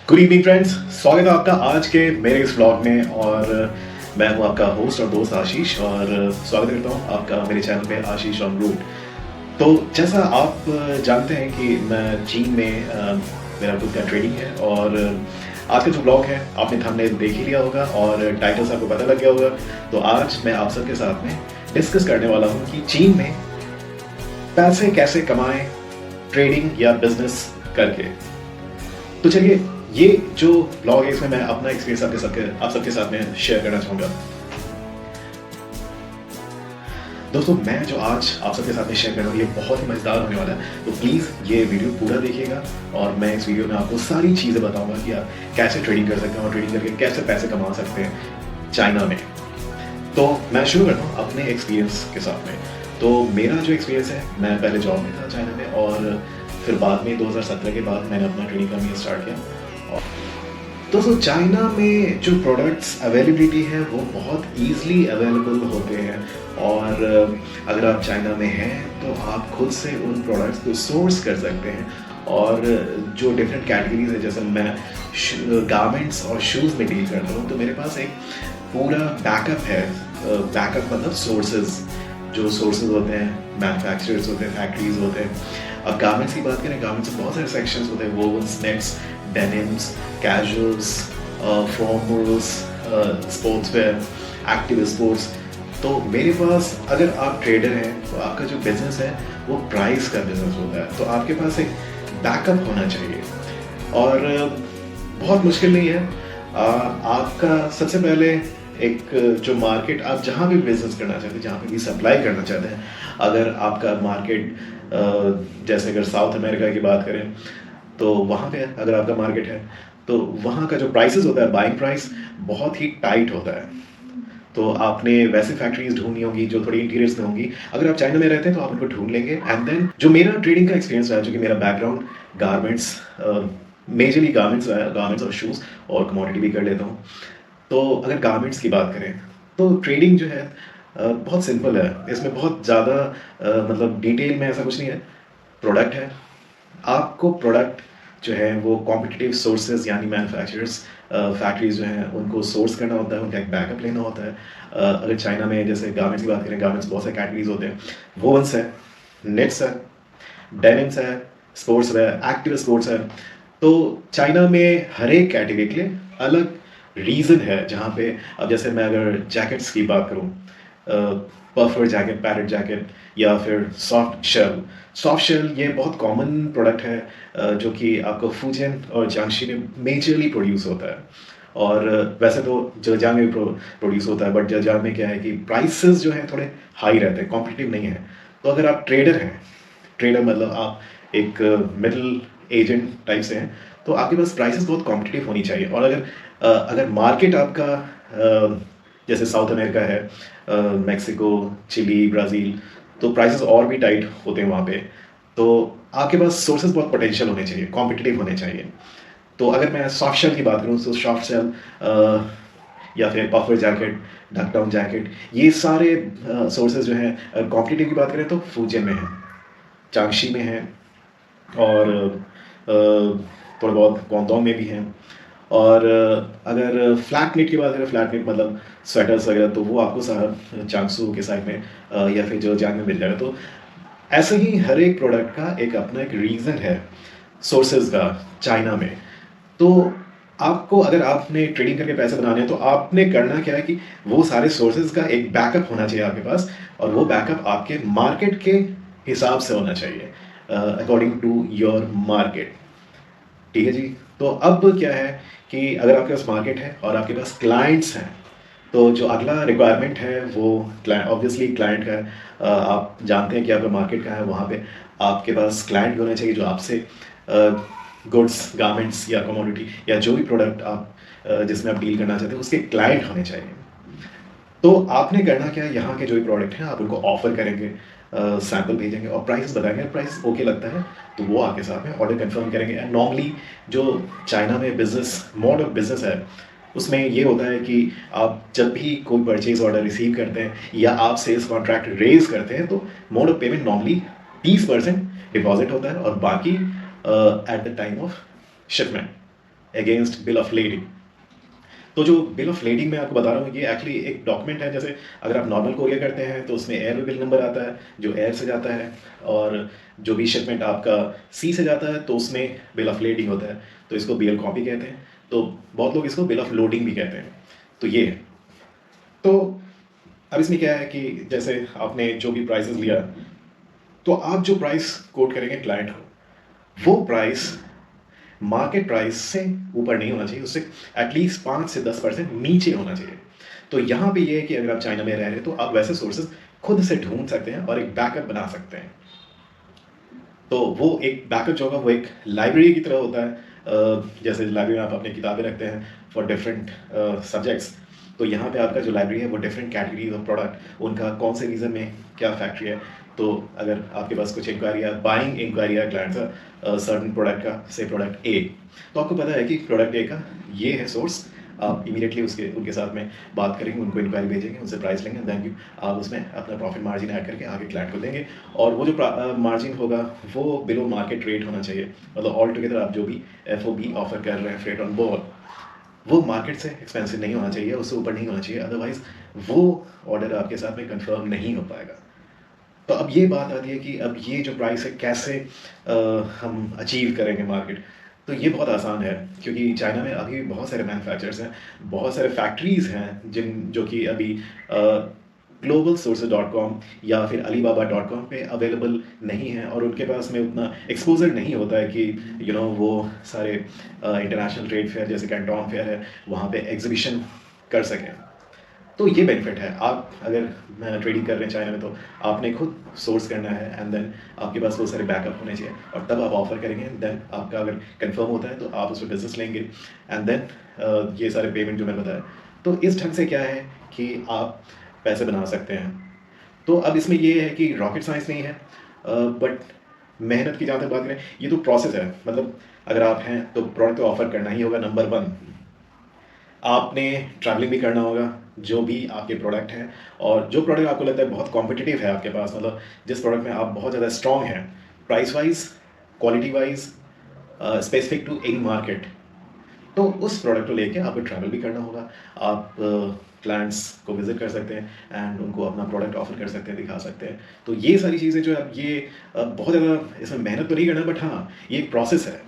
Good evening friends, स्वागत है आपका आज के मेरे इस व्लॉग में। और मैं हूं आपका होस्ट और दोस्त आशीष, और स्वागत करता हूं आपका मेरे चैनल पे आशीष ऑन रूट। तो जैसा आप जानते हैं कि मैं चीन में मेरा खुद का ट्रेडिंग है, और आज का जो ब्लॉग है आपने थंबनेल देख ही लिया होगा और टाइटल से आपको पता लग गया होगा। तो आज मैं आप सबके साथ में डिस्कस करने वाला हूँ कि चीन में पैसे कैसे कमाएं ट्रेडिंग या बिजनेस करके। तो चलिए, ये जो ब्लॉग है इसमें मैं अपना एक्सपीरियंस आप सबके साथ में शेयर करना चाहूँगा। दोस्तों, मैं जो आज आप सबके साथ में शेयर कर रहा हूँ ये बहुत ही मज़ेदार होने वाला है, तो प्लीज़ ये वीडियो पूरा देखिएगा। और मैं इस वीडियो में आपको सारी चीज़ें बताऊँगा कि आप कैसे ट्रेडिंग कर सकते हैं और ट्रेडिंग करके कैसे पैसे कमा सकते हैं चाइना में। तो मैं शुरू करता हूँ अपने एक्सपीरियंस के साथ में। तो मेरा जो एक्सपीरियंस है, मैं पहले जॉब में था चाइना में, और फिर बाद में 2017 के बाद मैंने अपना ट्रेडिंग करना स्टार्ट किया। दोस्तों, चाइना में जो प्रोडक्ट्स अवेलेबिलिटी है वो बहुत ईजिली अवेलेबल होते हैं, और अगर आप चाइना में हैं तो आप खुद से उन प्रोडक्ट्स को सोर्स कर सकते हैं। और जो डिफरेंट कैटेगरीज है, जैसे मैं गारमेंट्स और शूज़ में डील करता हूँ, तो मेरे पास एक पूरा बैकअप है। बैकअप मतलब सोर्सेज, जो सोर्सेज होते हैं, मैन्युफैक्चरर्स होते हैं, फैक्ट्रीज होते हैं। अब गारमेंट्स की बात करें, गारमेंट्स में बहुत सारे सेक्शंस होते हैं, wovens, nets, denims, casuals, formals, sports wear, active sports. तो मेरे पास, अगर आप ट्रेडर हैं तो आपका जो बिजनेस है वो प्राइस का बिजनेस होता है, तो आपके पास एक बैकअप होना चाहिए। और बहुत मुश्किल नहीं है। आपका सबसे पहले एक जो मार्केट, आप जहाँ भी बिजनेस करना चाहते हैं, जहाँ पे भी सप्लाई करना चाहते हैं, अगर आपका मार्केट जैसे अगर साउथ अमेरिका की बात करें तो वहाँ पे अगर आपका मार्केट है तो वहाँ का जो प्राइसेस होता है, बाइंग प्राइस बहुत ही टाइट होता है। तो आपने वैसे फैक्ट्रीज ढूंढनी होगी जो थोड़ी इंटीरियर्स में होंगी। अगर आप चाइना में रहते हैं तो आप उनको ढूंढ लेंगे। एंड देन जो मेरा ट्रेडिंग का एक्सपीरियंस रहा, जो कि मेरा बैकग्राउंड गारमेंट्स, मेजरली गारमेंट्स रहा है, गारमेंट्स और शूज़, और कमोडिटी भी कर लेता हूँ। तो अगर गारमेंट्स की बात करें तो ट्रेडिंग जो है बहुत सिंपल है। इसमें बहुत ज़्यादा मतलब डिटेल में ऐसा कुछ नहीं है। प्रोडक्ट है, आपको प्रोडक्ट जो है वो कॉम्पिटिटिव सोर्सेज यानी मैन्युफैक्चरर्स, फैक्ट्रीज जो हैं उनको सोर्स करना होता है, उनका एक बैकअप लेना होता है। अगर चाइना में जैसे गारमेंट्स की बात करें, गारमेंट्स बहुत सारे कैटेगरीज होते हैं, वोवन्स है, नेट्स है, डेनिम्स है, स्पोर्ट्स है, एक्टिव स्पोर्ट्स है। तो चाइना में हर एक कैटेगरी के लिए अलग रीज़न है। जहाँ पे अब जैसे मैं अगर जैकेट्स की बात करूँ, पफर जैकेट, पैरेट जैकेट, या फिर सॉफ्ट शेल ये बहुत कॉमन प्रोडक्ट है, जो कि आपको फुजियन और जियांगशी में मेजरली प्रोड्यूस होता है। और वैसे तो जरजान में भी प्रोड्यूस होता है, बट जरजान में क्या है कि प्राइसेस जो हैं थोड़े हाई रहते हैं, कॉम्पिटिटिव नहीं है। तो अगर आप ट्रेडर हैं, ट्रेडर मतलब आप एक मिडिल एजेंट टाइप से हैं, तो आपके पास प्राइसेस बहुत कॉम्पिटिटिव होनी चाहिए। और अगर मार्केट आपका जैसे साउथ अमेरिका है, मेक्सिको, चिली, ब्राज़ील, तो प्राइसेस और भी टाइट होते हैं वहाँ पे। तो आपके पास सोर्सेज बहुत पोटेंशियल होने चाहिए, कॉम्पिटिटिव होने चाहिए। तो अगर मैं सॉफ्ट शेल की बात करूँ तो सॉफ्ट शेल या फिर puffer jacket, duck down jacket, ये सारे सोर्सेज जो हैं, कॉम्पिटिटिव की बात करें तो फुजियन में है, चांगशी में है, और थोड़ा बहुत गुआंगडोंग में भी हैं। और अगर फ्लैट नेट की बात करें, फ्लैट नेट मतलब स्वेटर्स वगैरह, तो वो आपको सारा चांगसू के साइड में या फिर जोजियांग में मिल जाएगा। तो ऐसे ही हर एक प्रोडक्ट का एक अपना एक रीज़न है सोर्सेज का चाइना में। तो आपको, अगर आपने ट्रेडिंग करके पैसे बनाने हैं, तो आपने करना क्या है कि वो सारे सोर्सेज का एक बैकअप होना चाहिए आपके पास, और वो बैकअप आपके मार्केट के हिसाब से होना चाहिए, अकॉर्डिंग टू योर मार्केट। ठीक है जी। तो अब क्या है कि अगर आपके पास मार्केट है और आपके पास क्लाइंट्स हैं, तो जो अगला रिक्वायरमेंट है वो ऑब्वियसली क्लाइंट का है। आप जानते हैं कि आपका मार्केट का है, वहाँ पे आपके पास क्लाइंट भी होना चाहिए जो आपसे गुड्स, गारमेंट्स या कमोडिटी या जो भी प्रोडक्ट आप जिसमें आप डील करना चाहते हैं उसके क्लाइंट होने चाहिए। तो आपने करना क्या है, यहाँ के जो भी प्रोडक्ट हैं आप उनको ऑफर करेंगे, सैंपल भेजेंगे और प्राइस बताएंगे। प्राइस ओके लगता है तो वो आपके साथ में ऑर्डर कंफर्म करेंगे। एंड नॉर्मली जो चाइना में बिजनेस मोड ऑफ बिजनेस है, उसमें ये होता है कि आप जब भी कोई परचेज ऑर्डर रिसीव करते हैं या आप सेल्स कॉन्ट्रैक्ट रेज करते हैं, तो mode of payment normally 30% deposit होता है और बाकी at the time of shipment. Against bill of lading. तो जो बिल ऑफ लेडिंग मैं आपको बता रहा हूँ, ये एक्चुअली एक डॉक्यूमेंट है। जैसे अगर आप नॉर्मल कोरियर करते हैं तो उसमें एयर बिल नंबर आता है जो एयर से जाता है, और जो भी शिपमेंट आपका सी से जाता है तो उसमें बिल ऑफ लेडिंग होता है, तो इसको बीएल कॉपी कहते हैं। तो बहुत लोग इसको बिल ऑफ लोडिंग भी कहते हैं। तो ये है। तो अब इसमें क्या है कि जैसे आपने जो भी प्राइसेस लिया, तो आप जो प्राइस कोट करेंगे क्लाइंट को, वो प्राइस मार्केट प्राइस से ऊपर नहीं होना चाहिए, उससे एटलीस्ट 5 से 10% नीचे होना चाहिए। तो यहाँ पे ये है कि अगर आप चाइना में रह रहे हैं तो आप वैसे सोर्सेज खुद से ढूंढ सकते हैं और एक बैकअप बना सकते हैं। तो वो एक बैकअप जो होगा वो एक लाइब्रेरी की तरह होता है। जैसे लाइब्रेरी में आप अपनी किताबें रखते हैं फॉर डिफरेंट सब्जेक्ट्स, तो यहाँ पे आपका जो लाइब्रेरी है वो डिफरेंट कैटेगरीज ऑफ प्रोडक्ट, उनका कौन से रीजन में क्या फैक्ट्री है। तो अगर आपके पास कुछ इंक्वायरी है, बाइंग इंक्वायरी है क्लाइंट का सर्टन प्रोडक्ट का, से प्रोडक्ट ए, तो आपको पता है कि प्रोडक्ट ए का ये है सोर्स, आप इमीडिएटली उनके साथ में बात करेंगे, उनको इंक्वायरी भेजेंगे, उनसे प्राइस लेंगे, देन आप उसमें अपना प्रॉफिट मार्जिन ऐड करके आगे क्लाइंट को देंगे। और वो जो मार्जिन होगा वो बिलो मार्केट रेट होना चाहिए। मतलब ऑल टुगेदर आप जो भी FOB ऑफर कर रहे हैं, फ्रेट ऑन बोर्ड, वो मार्केट से एक्सपेंसिव नहीं होना चाहिए, उससे ऊपर नहीं होना चाहिए, अदरवाइज वो ऑर्डर आपके साथ में कंफर्म नहीं हो पाएगा। तो अब ये बात आती है कि अब ये जो प्राइस है कैसे हम अचीव करेंगे मार्केट। तो ये बहुत आसान है, क्योंकि चाइना में अभी बहुत सारे मैन्युफैक्चरर्स हैं, बहुत सारे फैक्ट्रीज़ हैं जो कि अभी globalsources.com या फिर alibaba.com पे अवेलेबल नहीं है, और उनके पास में उतना एक्सपोजर नहीं होता है कि वो सारे इंटरनेशनल ट्रेड फेयर जैसे कैंटोन फेयर है वहाँ पे एग्जीबिशन कर सकें। तो ये बेनिफिट है। आप अगर ट्रेडिंग कर रहे हैं चाइना में तो आपने खुद सोर्स करना है, एंड देन आपके पास वो सारे बैकअप होने चाहिए, और तब आप ऑफर करेंगे। देन आपका अगर कंफर्म होता है तो आप उस पर बिजनेस लेंगे, एंड देन ये सारे पेमेंट जो मैंने बताया, तो इस ढंग से क्या है कि आप पैसे बना सकते हैं। तो अब इसमें ये है कि रॉकेट साइंस नहीं है, बट मेहनत की जहाँ तक बात करें, ये तो प्रोसेस है। मतलब अगर आप हैं तो प्रोडक्ट तो ऑफर करना ही होगा। नंबर 1, आपने ट्रैवलिंग भी करना होगा जो भी आपके प्रोडक्ट हैं, और जो प्रोडक्ट आपको लगता है बहुत कॉम्पिटिटिव है आपके पास, मतलब जिस प्रोडक्ट में आप बहुत ज़्यादा स्ट्रॉन्ग हैं price wise, quality wise, specific to any market, तो उस प्रोडक्ट को लेके आपको ट्रैवल भी करना होगा। आप क्लाइंट्स को विजिट कर सकते हैं एंड उनको अपना प्रोडक्ट ऑफर कर सकते हैं, दिखा सकते हैं। तो ये सारी चीज़ें जो है ये बहुत ज़्यादा इसमें मेहनत तो नहीं करना, बट हाँ ये एक प्रोसेस है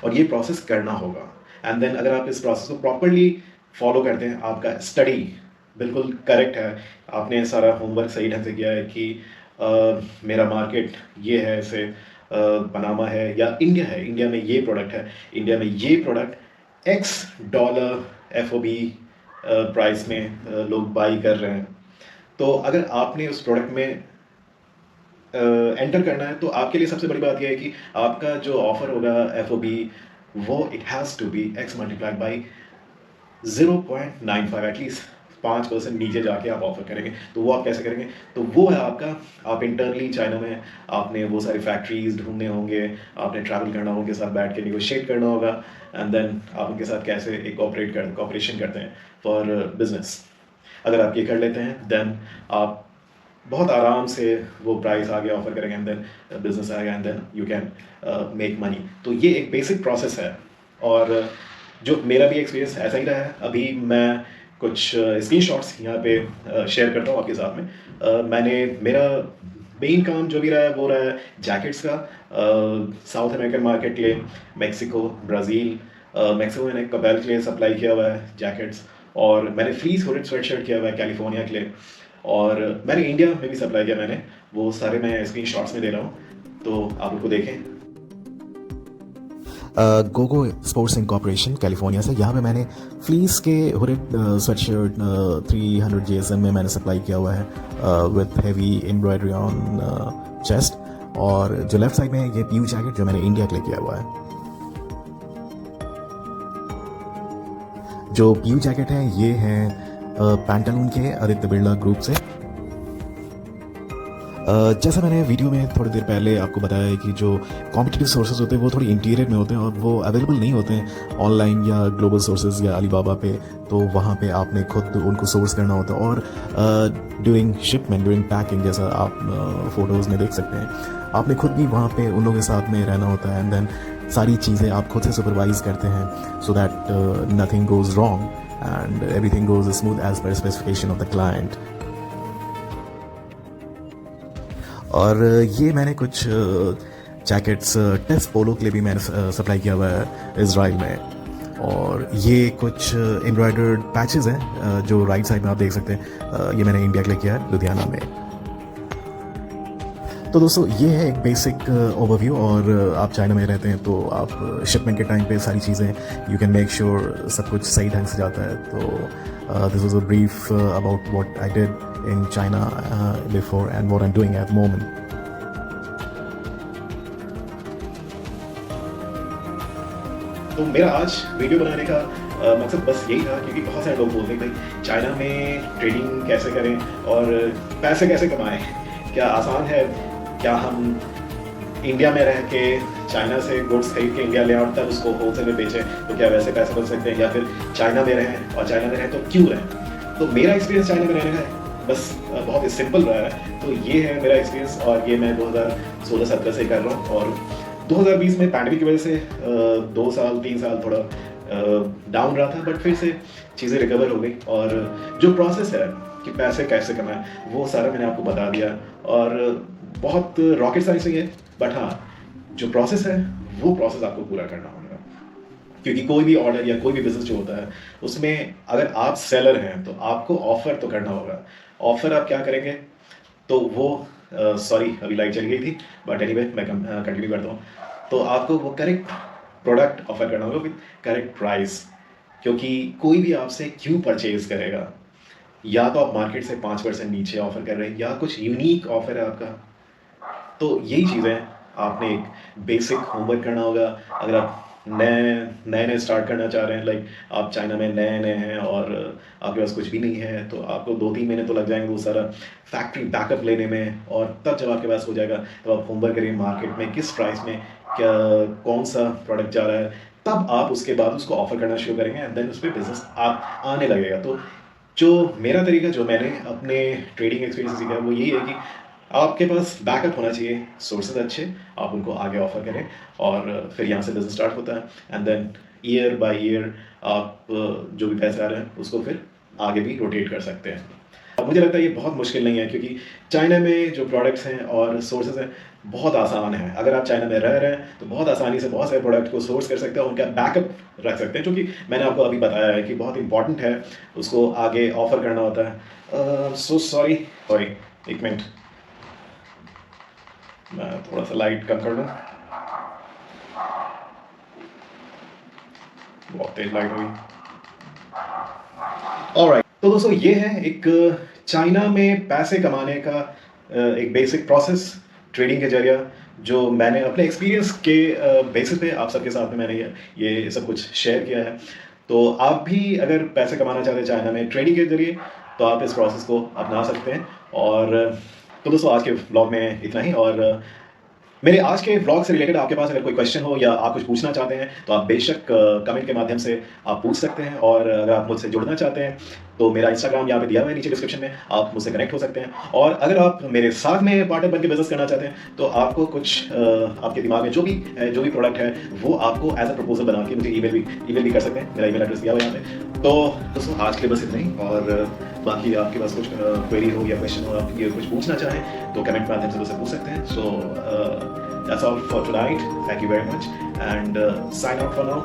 और ये प्रोसेस करना होगा। एंड देन अगर आप इस प्रोसेस को प्रॉपरली फॉलो करते हैं, आपका स्टडी बिल्कुल करेक्ट है, आपने सारा होमवर्क सही ढंग से किया है कि मेरा मार्केट ये है, ऐसे पनामा है या इंडिया है, इंडिया में ये प्रोडक्ट है, इंडिया में ये product X dollar FOB price में लोग बाई कर रहे हैं। तो अगर आपने उस प्रोडक्ट में एंटर करना है तो आपके लिए सबसे बड़ी बात यह है कि आपका जो ऑफर होगा FOB वो it has to be X multiplied by 0.95, at least 5% नीचे जाके आप ऑफर करेंगे। तो वो आप कैसे करेंगे? तो वो है आपका, आप इंटरनली चाइना में आपने वो सारी फैक्ट्रीज ढूंढने होंगे, आपने ट्रैवल करना होगा, उनके साथ बैठ के निगोशिएट करना होगा, एंड देन आप उनके साथ कैसे एक कॉपरेशन करते हैं फॉर बिजनेस। अगर आप ये कर लेते हैं देन आप बहुत आराम से वो प्राइस आगे ऑफर करेंगे, एंड देन बिजनेस आएगा, and then you can make money. तो ये एक बेसिक प्रोसेस है, और जो मेरा भी एक्सपीरियंस ऐसा ही रहा है। अभी मैं कुछ स्क्रीनशॉट्स यहाँ पे शेयर करता हूँ आपके साथ में। मेरा मेन काम जो भी रहा है वो रहा है जैकेट्स का, साउथ अमेरिकन मार्केट के लिए, मेक्सिको, ब्राज़ील, मेक्सिको मैंने कपैल के लिए सप्लाई किया हुआ है जैकेट्स, और मैंने फ्लीस हुडेड स्वेटशर्ट किया हुआ है कैलिफोर्निया के लिए, और मैंने इंडिया में भी सप्लाई किया। मैंने वो सारे मैं स्क्रीनशॉट्स में दे रहा हूँ, तो आप उनको देखें। गोगो स्पोर्ट्स इनकॉर्पोरेशन कैलिफोर्निया से, यहाँ पे मैंने फ्लीस के हुडेड स्वेटशर्ट 300 GSM में मैंने सप्लाई किया हुआ है with heavy embroidery on chest, और जो लेफ्ट साइड में है ये PU जैकेट जो मैंने इंडिया के लिए किया हुआ है। जो PU जैकेट है ये है पैंटालून के आदित्य बिरला ग्रुप से। जैसा मैंने वीडियो में थोड़ी देर पहले आपको बताया है कि जो कॉम्पिटिटिव सोर्सेज होते हैं वो थोड़ी इंटीरियर में होते हैं और वो अवेलेबल नहीं होते हैं ऑनलाइन या ग्लोबल सोर्सेज या अलीबाबा पे, तो वहाँ पे आपने खुद उनको सोर्स करना होता है। और ड्यूरिंग शिपमेंट, ड्यूरिंग पैकिंग, जैसा आप फोटोज़ में देख सकते हैं, आपने खुद भी वहाँ पे उन लोगों के साथ में रहना होता है, एंड देन सारी चीज़ें आप खुद से सुपरवाइज करते हैं so that nothing goes wrong and everything goes smooth as per specification of the client. और ये मैंने कुछ जैकेट्स टेस्ट पोलो के लिए भी मैंने सप्लाई किया हुआ है इज़राइल में। और ये कुछ एम्ब्रॉयडर्ड पैचेस हैं जो राइट साइड में आप देख सकते हैं, ये मैंने इंडिया के लिए किया है लुधियाना में। तो दोस्तों ये है एक बेसिक ओवरव्यू। और आप चाइना में रहते हैं तो आप शिपमेंट के टाइम पे सारी चीज़ें यू कैन मेक श्योर सब कुछ सही ढंग से जाता है। तो this was a brief about what I did in China before and what I'm doing at the moment. तो मेरा आज वीडियो बनाने का मकसद बस यही था, क्योंकि बहुत सारे लोग बोलते हैं भाई चाइना में ट्रेडिंग कैसे करें और पैसे कैसे कमाएं, क्या आसान है, क्या हम इंडिया में रह के चाइना से गुड्स खरीद के इंडिया ले आउट तक उसको होलसेल में बेचें, तो क्या वैसे पैसे बन सकते हैं, या फिर चाइना में रहें और चाइना में रहें तो क्यों रहें। तो मेरा एक्सपीरियंस चाइना में रहने का है बस बहुत ही सिंपल रहा है। तो ये है मेरा एक्सपीरियंस और ये मैं 2016-17 से कर रहा हूँ। और 2020 में पैंडमिक की वजह से 2 साल 3 साल थोड़ा डाउन रहा था, बट फिर से चीज़ें रिकवर हो गई। और जो प्रोसेस है कि पैसे कैसे कमाएं वो सारा मैंने आपको बता दिया। और बहुत रॉकेट साइंस नहीं है, बट हाँ जो प्रोसेस है वो प्रोसेस आपको पूरा करना होगा। क्योंकि कोई भी ऑर्डर या कोई भी बिजनेस जो होता है उसमें अगर आप सेलर हैं तो आपको ऑफर तो करना होगा। ऑफर आप क्या करेंगे तो वो सॉरी अभी लाइट चली गई थी, बट एनीवे मैं कंटिन्यू करता हूँ। तो आपको वो करेक्ट प्रोडक्ट ऑफर करना होगा विद करेक्ट प्राइस, क्योंकि कोई भी आपसे क्यों परचेज करेगा, या तो आप मार्केट से 5% नीचे ऑफर कर रहे हैं या कुछ यूनिक ऑफर है आपका। तो यही चीज़ें आपने एक बेसिक होमवर्क करना होगा। अगर आप नए स्टार्ट करना चाह रहे हैं, लाइक आप चाइना में नए हैं और आपके पास कुछ भी नहीं है, तो आपको 2-3 महीने तो लग जाएंगे वो सारा फैक्ट्री बैकअप लेने में। और तब जब आपके पास हो जाएगा तो आप होमवर्क करिए मार्केट में किस प्राइस में क्या कौन सा प्रोडक्ट जा रहा है, तब आप उसके बाद उसको ऑफर करना शुरू करेंगे एंड देन उस पर बिजनेस आप आने लगेगा। तो जो मेरा तरीका जो मैंने अपने ट्रेडिंग एक्सपीरियंस से सीखा वो यही है कि आपके पास बैकअप होना चाहिए, सोर्सेज अच्छे, आप उनको आगे ऑफर करें और फिर यहाँ से बिजनेस स्टार्ट होता है। And then year by year आप जो भी पैसे आ रहे हैं उसको फिर आगे भी रोटेट कर सकते हैं। अब मुझे लगता है ये बहुत मुश्किल नहीं है, क्योंकि चाइना में जो प्रोडक्ट्स हैं और सोर्सेज हैं बहुत आसान है। अगर आप चाइना में रह रहे हैं तो बहुत आसानी से बहुत सारे प्रोडक्ट को सोर्स कर सकते हैं, उनका बैकअप रख सकते हैं, जो कि मैंने आपको अभी बताया है कि बहुत इंपॉर्टेंट है, उसको आगे ऑफर करना होता है। सो सॉरी एक मिनट, मैं थोड़ा सा लाइट कम कर दूँ, बहुत तेज लाइट होगी। ऑलराइट, तो दोस्तों ये है एक चाइना में पैसे कमाने का एक बेसिक प्रोसेस ट्रेडिंग के जरिए, जो मैंने अपने एक्सपीरियंस के बेसिस पे आप सबके साथ में मैंने ये सब कुछ शेयर किया है। तो आप भी अगर पैसे कमाना चाहते हैं चाइना में ट्रेडिंग के जरिए तो आप इस प्रोसेस को अपना सकते हैं। और तो दोस्तों आज के व्लॉग में इतना ही। और मेरे आज के व्लॉग से रिलेटेड आपके पास अगर कोई क्वेश्चन हो या आप कुछ पूछना चाहते हैं तो आप बेशक कमेंट के माध्यम से आप पूछ सकते हैं। और अगर आप मुझसे जुड़ना चाहते हैं तो मेरा इंस्टाग्राम यहाँ पे दिया हुआ है नीचे डिस्क्रिप्शन में, आप मुझसे कनेक्ट हो सकते हैं। और अगर आप मेरे साथ में पार्टनर बन के बिजनेस करना चाहते हैं तो आपको कुछ आपके दिमाग में जो भी प्रोडक्ट है वो आपको एज अ प्रपोजल बना के मुझे ईमेल भी कर सकते हैं, मेरा ईमेल एड्रेस दिया हुआ है यहाँ पे। तो दोस्तों आज के लिए बस इतना ही। और बाकी आपके पास कुछ क्वेरी हो या क्वेश्चन हो, आप ये कुछ पूछना चाहें तो कमेंट माध्यम से मुझसे पूछ सकते हैं। सो that's all for tonight. Thank you very much and sign out for now.